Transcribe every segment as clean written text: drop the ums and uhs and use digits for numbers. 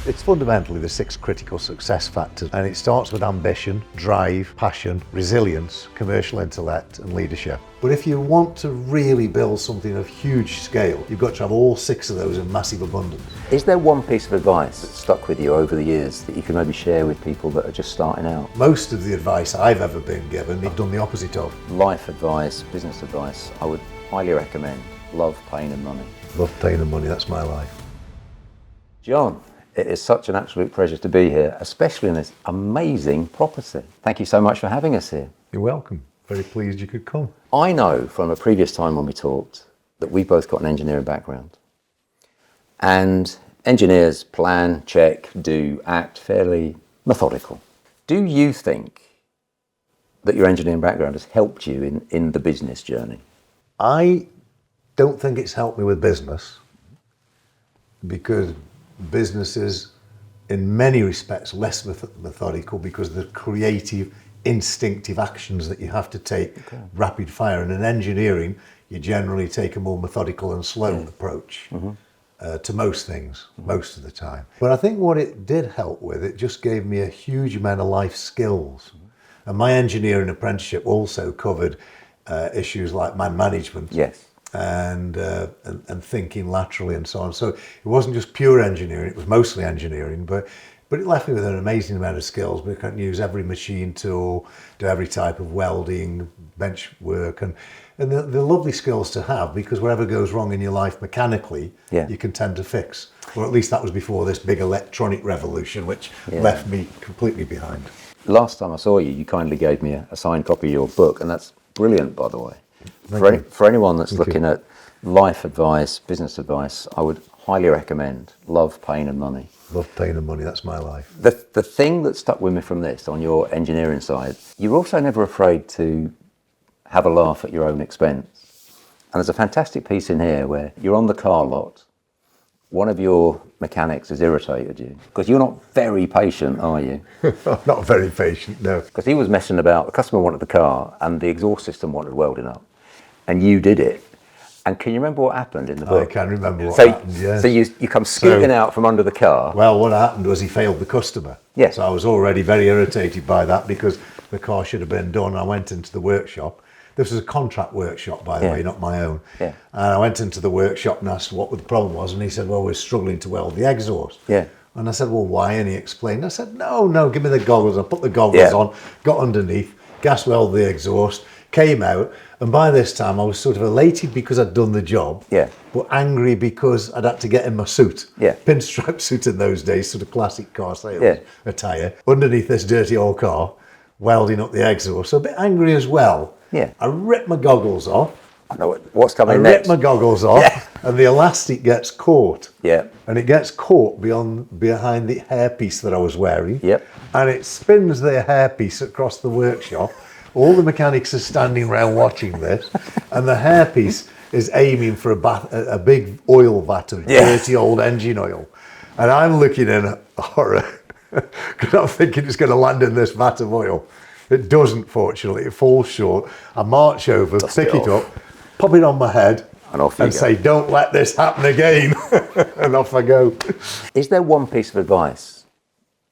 It's fundamentally the 6 critical success factors, and it starts with ambition, drive, passion, resilience, commercial intellect and leadership. But if you want to really build something of huge scale, you've got to have all 6 of those in massive abundance. Is there one piece of advice that stuck with you over the years that you can maybe share with people that are just starting out? Most of the advice I've ever been given, I've done the opposite of. Life advice, business advice, I would highly recommend Love, Pain and Money. Love, pain and money, that's my life. John, it is such an absolute pleasure to be here, especially in this amazing property. Thank you so much for having us here. You're welcome. Very pleased you could come. I know from a previous time when we talked that we both got an engineering background. And engineers plan, check, do, act fairly methodical. Do you think that your engineering background has helped you in the business journey? I don't think it's helped me with business, because business is in many respects less methodical because of the creative, instinctive actions that you have to take rapid fire. And in engineering, you generally take a more methodical and slow approach to most things, most of the time. But I think what it did help with, it just gave me a huge amount of life skills. And my engineering apprenticeship also covered issues like man management. Yes. And thinking laterally and so on. So it wasn't just pure engineering, it was mostly engineering, but it left me with an amazing amount of skills. We can use every machine tool, do every type of welding, bench work, and they're lovely skills to have, because whatever goes wrong in your life mechanically, you can tend to fix. Or at least that was before this big electronic revolution, which left me completely behind. Last time I saw you, you kindly gave me a signed copy of your book, and that's brilliant, by the way. For anyone that's looking at life advice, business advice, I would highly recommend Love, Pain and Money. Love, pain and money, that's my life. The thing that stuck with me from this, on your engineering side, you're also never afraid to have a laugh at your own expense. And there's a fantastic piece in here where you're on the car lot, one of your mechanics has irritated you, because you're not very patient, are you? I'm not very patient, no. Because he was messing about, the customer wanted the car and the exhaust system wanted welding up. And you did it. And can you remember what happened in the book? I can remember what happened, yes. So you come scooting out from under the car. Well, what happened was he failed the customer. Yes. So I was already very irritated by that, because the car should have been done. I went into the workshop. This was a contract workshop, by the way, not my own. Yeah. And I went into the workshop and asked what the problem was. And he said, well, we're struggling to weld the exhaust. Yeah. And I said, well, why? And he explained. I said, no, give me the goggles. I put the goggles on, got underneath, gas welded the exhaust, came out. And by this time, I was sort of elated because I'd done the job, but angry because I'd had to get in my suit. Pinstripe suit in those days, sort of classic car sales attire, underneath this dirty old car, welding up the exhaust. So a bit angry as well. I ripped my goggles off. I know what's coming next. I ripped my goggles off, and the elastic gets caught. And it gets caught behind the hairpiece that I was wearing. And it spins the hairpiece across the workshop. All the mechanics are standing around watching this, and the hairpiece is aiming for a big oil vat of dirty old engine oil. And I'm looking in horror, because I'm thinking it's going to land in this vat of oil. It doesn't, fortunately. It falls short. I march over, pick it up, pop it on my head, and say, don't let this happen again. And off I go. Is there one piece of advice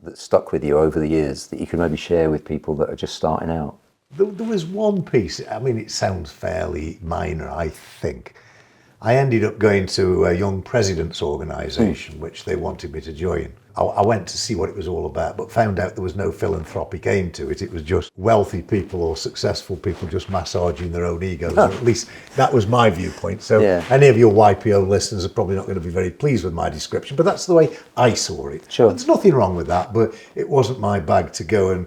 that stuck with you over the years that you can maybe share with people that are just starting out? There was one piece, I mean, it sounds fairly minor, I think. I ended up going to a young president's organisation, which they wanted me to join. I went to see what it was all about, but found out there was no philanthropic aim to it. It was just wealthy people or successful people just massaging their own egos, or at least that was my viewpoint. So any of your YPO listeners are probably not going to be very pleased with my description, but that's the way I saw it. There's nothing wrong with that, but it wasn't my bag to go and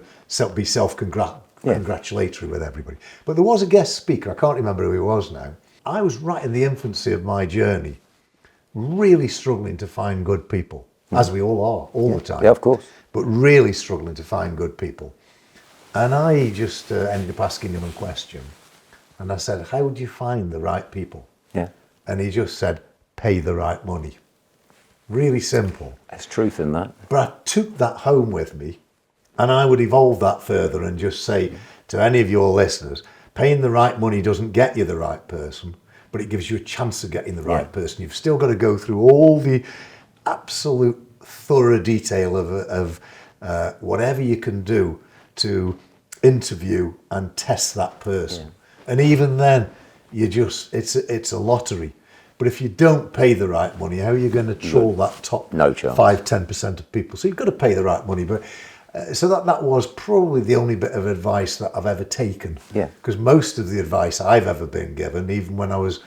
be self-congratulatory with everybody. But there was a guest speaker, I can't remember who he was now. I was right in the infancy of my journey, really struggling to find good people, as we all are, all the time. Yeah, of course. But really struggling to find good people. And I just ended up asking him a question. And I said, how would you find the right people? And he just said, pay the right money. Really simple. There's truth in that. But I took that home with me, and I would evolve that further and just say to any of your listeners, paying the right money doesn't get you the right person, but it gives you a chance of getting the right person. You've still got to go through all the absolute thorough detail of whatever you can do to interview and test that person. And even then, it's a lottery. But if you don't pay the right money, how are you going to troll that top 5-10% of people? So you've got to pay the right money. But so that was probably the only bit of advice that I've ever taken. Yeah. Because most of the advice I've ever been given, even when I was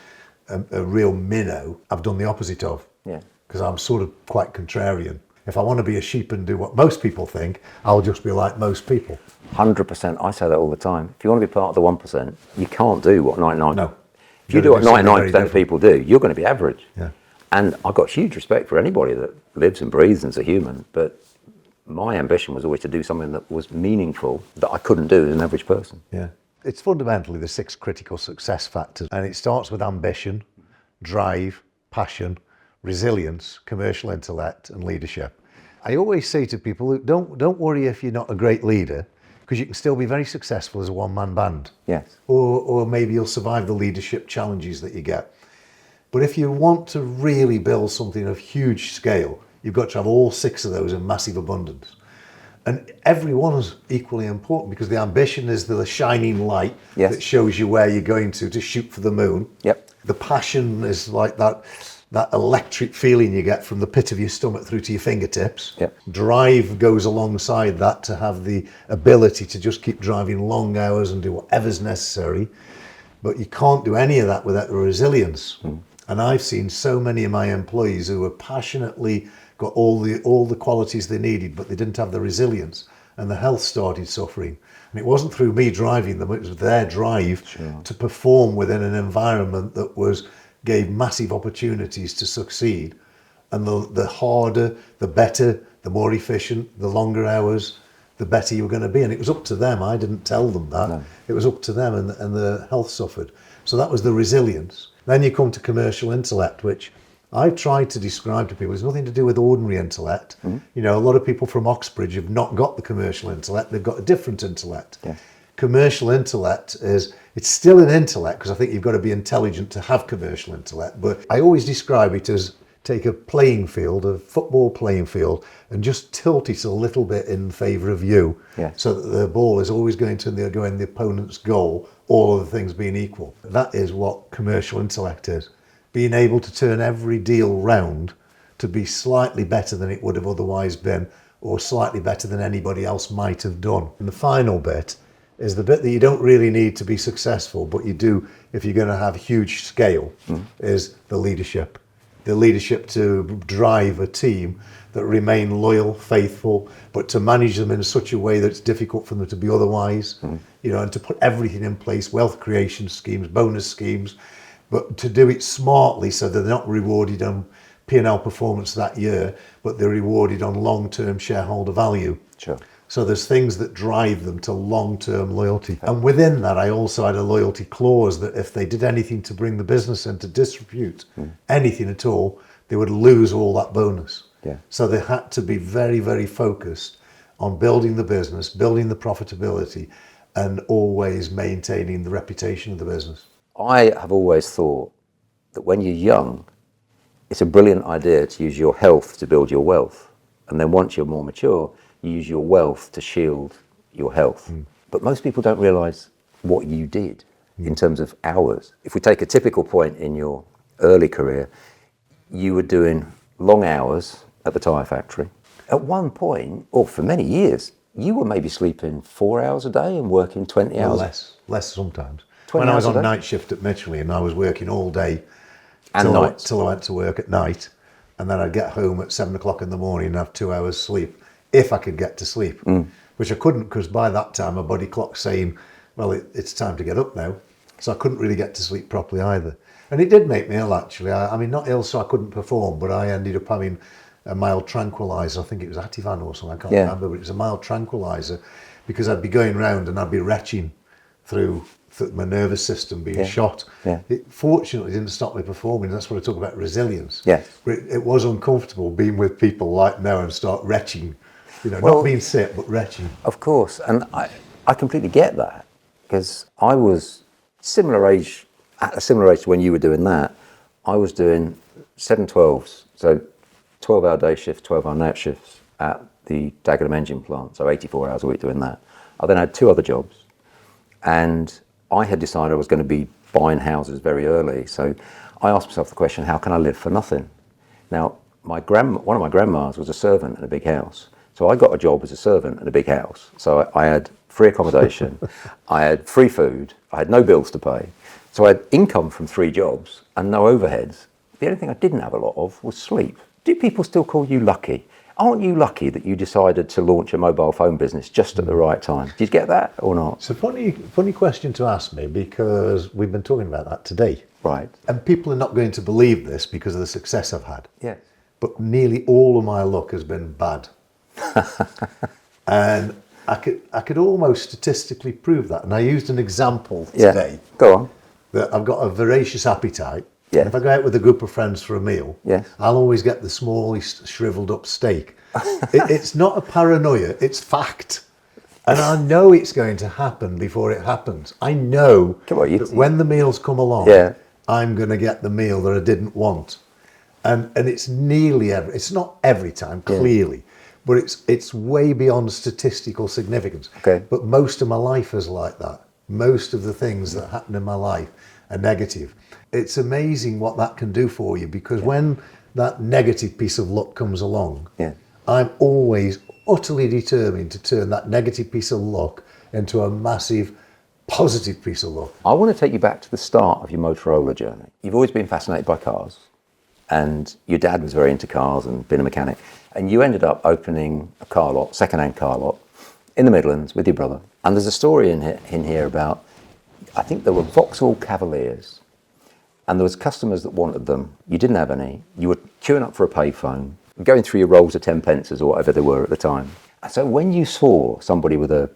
a real minnow, I've done the opposite of. Yeah. Because I'm sort of quite contrarian. If I want to be a sheep and do what most people think, I'll just be like most people. 100%. I say that all the time. If you want to be part of the 1%, you can't do what 99%. No. If you do what 99% of people do, you're going to be average. Yeah. And I've got huge respect for anybody that lives and breathes and is a human, but my ambition was always to do something that was meaningful that I couldn't do as an average person. Yeah. It's fundamentally the 6 critical success factors, and it starts with ambition, drive, passion, resilience, commercial intellect, and leadership. I always say to people, don't worry if you're not a great leader, because you can still be very successful as a one-man band. Yes. Or maybe you'll survive the leadership challenges that you get. But if you want to really build something of huge scale, you've got to have all 6 of those in massive abundance. And every one is equally important, because the ambition is the shining light that shows you where you're going to shoot for the moon. Yep. The passion is like that electric feeling you get from the pit of your stomach through to your fingertips. Yep. Drive goes alongside that to have the ability to just keep driving long hours and do whatever's necessary. But you can't do any of that without the resilience. And I've seen so many of my employees who were passionately got all the qualities they needed, but they didn't have the resilience, and the health started suffering. And it wasn't through me driving them, it was their drive to perform within an environment that gave massive opportunities to succeed. And the harder, the better, the more efficient, the longer hours, the better you were going to be. And it was up to them. I didn't tell them that. No. It was up to them, and the health suffered. So that was the resilience. Then you come to commercial intellect, which I've tried to describe to people. It's nothing to do with ordinary intellect. You know, a lot of people from Oxbridge have not got the commercial intellect. They've got a different intellect. Yeah. Commercial intellect it's still an intellect, because I think you've got to be intelligent to have commercial intellect. But I always describe it as take a playing field, a football playing field, and just tilt it a little bit in favour of you, so that the ball is always going to go in the opponent's goal, all other things being equal. That is what commercial intellect is. Being able to turn every deal round to be slightly better than it would have otherwise been, or slightly better than anybody else might have done. And the final bit is the bit that you don't really need to be successful, but you do if you're going to have huge scale, is the leadership. The leadership to drive a team that remain loyal, faithful, but to manage them in such a way that it's difficult for them to be otherwise, you know, and to put everything in place, wealth creation schemes, bonus schemes, but to do it smartly so they're not rewarded on P&L performance that year, but they're rewarded on long-term shareholder value. Sure. So there's things that drive them to long-term loyalty. And within that, I also had a loyalty clause that if they did anything to bring the business in to distribute anything at all, they would lose all that bonus. Yeah. So they had to be very, very focused on building the business, building the profitability, and always maintaining the reputation of the business. I have always thought that when you're young, it's a brilliant idea to use your health to build your wealth. And then once you're more mature, you use your wealth to shield your health. But most people don't realise what you did in terms of hours. If we take a typical point in your early career, you were doing long hours at the tyre factory. At one point, or for many years, you were maybe sleeping 4 hours a day and working 20 hours. Less sometimes. When I was on night shift at Michelin, I was working all day and nights till I went to work at night, and then I'd get home at 7 o'clock in the morning and have 2 hours sleep, if I could get to sleep, which I couldn't, because by that time my body clock's saying, well, it's time to get up now. So I couldn't really get to sleep properly either. And it did make me ill, actually. I mean, not ill so I couldn't perform, but I ended up having a mild tranquilizer. I think it was Ativan or something, I can't remember, but it was a mild tranquilizer, because I'd be going round and I'd be retching through my nervous system being shot. It fortunately didn't stop me performing. That's what I talk about resilience. But it was uncomfortable being with people like now and start retching. You know, not being sick, but retching. Of course, and I completely get that, because I was at a similar age to when you were doing that. I was doing 7/12s, so 12-hour day shift, 12-hour night shifts at the Dagenham engine plant, so 84 hours a week doing that. I then had 2 other jobs, and I had decided I was going to be buying houses very early, so I asked myself the question, how can I live for nothing? Now, one of my grandmas was a servant in a big house, so I got a job as a servant in a big house. So I had free accommodation, I had free food, I had no bills to pay. So I had income from 3 jobs and no overheads. The only thing I didn't have a lot of was sleep. Do people still call you lucky? Aren't you lucky that you decided to launch a mobile phone business just at the right time? Did you get that or not? It's a funny question to ask me, because we've been talking about that today. Right. And people are not going to believe this because of the success I've had. Yes. But nearly all of my luck has been bad. And I could almost statistically prove that. And I used an example today. Go on. That I've got a voracious appetite. Yes. And if I go out with a group of friends for a meal, yes, I'll always get the smallest shriveled up steak. It's not a paranoia, it's fact. And I know it's going to happen before it happens. I know that when the meals come along, I'm going to get the meal that I didn't want. And it's nearly it's not every time, clearly, but it's way beyond statistical significance. Okay. But most of my life is like that. Most of the things that happen in my life are negative. It's amazing what that can do for you, because when that negative piece of luck comes along, I'm always utterly determined to turn that negative piece of luck into a massive positive piece of luck. I want to take you back to the start of your Motorola journey. You've always been fascinated by cars, and your dad was very into cars and been a mechanic, and you ended up opening a car lot, second-hand car lot, in the Midlands with your brother. And there's a story in here about, I think there were Vauxhall Cavaliers, and there was customers that wanted them. You didn't have any. You were queuing up for a payphone, going through your rolls of 10 pences or whatever they were at the time. So when you saw somebody with a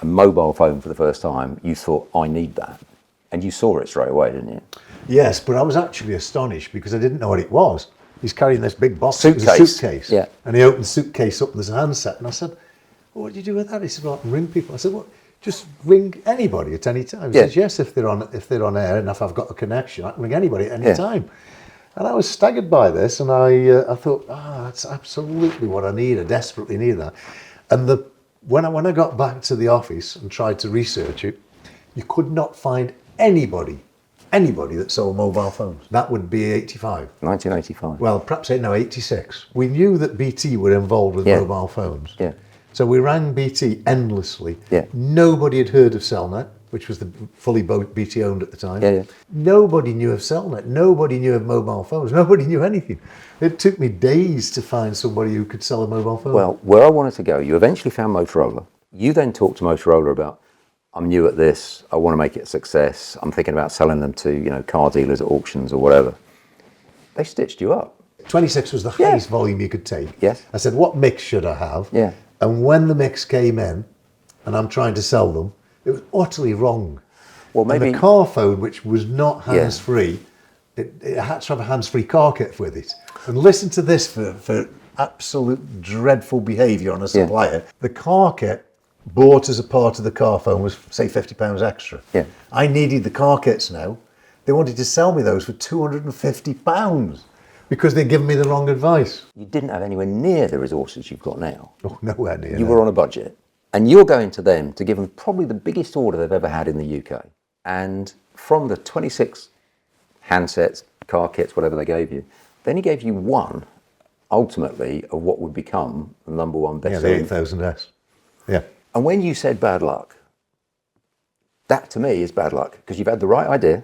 mobile phone for the first time, you thought, I need that. And you saw it straight away, didn't you? Yes, but I was actually astonished because I didn't know what it was. He's carrying this big box. Suitcase. It was a suitcase. Yeah. And he opened the suitcase up, there's a handset. And I said, well, what do you do with that? He said, well, I can ring people. I said, well, just ring anybody at any time. He says, yes, if they're on air and if I've got a connection, I can ring anybody at any time. And I was staggered by this, and I thought, that's absolutely what I need. I desperately need that. And when I got back to the office and tried to research it, you could not find anybody that sold mobile phones. That would be 85. 1985. Well, perhaps 86. We knew that BT were involved with mobile phones. Yeah. So we rang BT endlessly. Yeah. Nobody had heard of Cellnet, which was the fully BT owned at the time. Yeah. Nobody knew of Cellnet. Nobody knew of mobile phones. Nobody knew anything. It took me days to find somebody who could sell a mobile phone. Well, where I wanted to go, you eventually found Motorola. You then talked to Motorola about, I'm new at this, I want to make it a success, I'm thinking about selling them to, car dealers at auctions or whatever. They stitched you up. 26 was the highest volume you could take. Yes. I said, what mix should I have? Yeah. And when the mix came in, and I'm trying to sell them, it was utterly wrong. Well, maybe and the car phone, which was not hands-free, it had to have a hands-free car kit with it. And listen to this for absolute dreadful behaviour on a supplier. Yeah. The car kit bought as a part of the car phone was, say, £50 extra. Yeah. I needed the car kits now. They wanted to sell me those for £250 because they'd given me the wrong advice. You didn't have anywhere near the resources you've got now. Oh, nowhere near. You were on a budget. And you're going to them to give them probably the biggest order they've ever had in the UK. And from the 26 handsets, car kits, whatever they gave you, then he gave you one, ultimately, of what would become the number one best-selling. Yeah, the 8000S. Yeah. And when you said bad luck, that to me is bad luck, because you've had the right idea,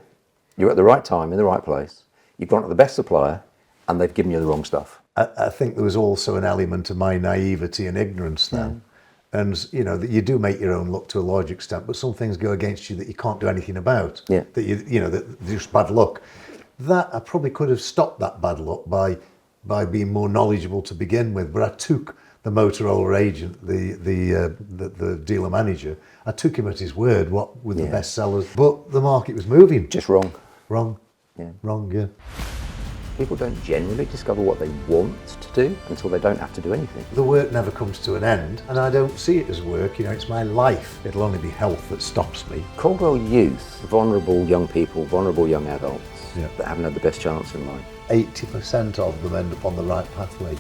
you're at the right time, in the right place, you've gone to the best supplier, and they've given you the wrong stuff. I think there was also an element of my naivety and ignorance then. And, that you do make your own luck to a large extent, but some things go against you that you can't do anything about. Yeah. That that just bad luck. That I probably could have stopped that bad luck by being more knowledgeable to begin with. But I took the Motorola agent, the dealer manager, I took him at his word, what were the best sellers. But the market was moving. Just wrong. Wrong. Yeah. Wrong, yeah. People don't generally discover what they want to do until they don't have to do anything. The work never comes to an end, and I don't see it as work, it's my life. It'll only be health that stops me. Caudwell youth, vulnerable young people, vulnerable young adults that haven't had the best chance in life. 80% of them end up on the right pathway.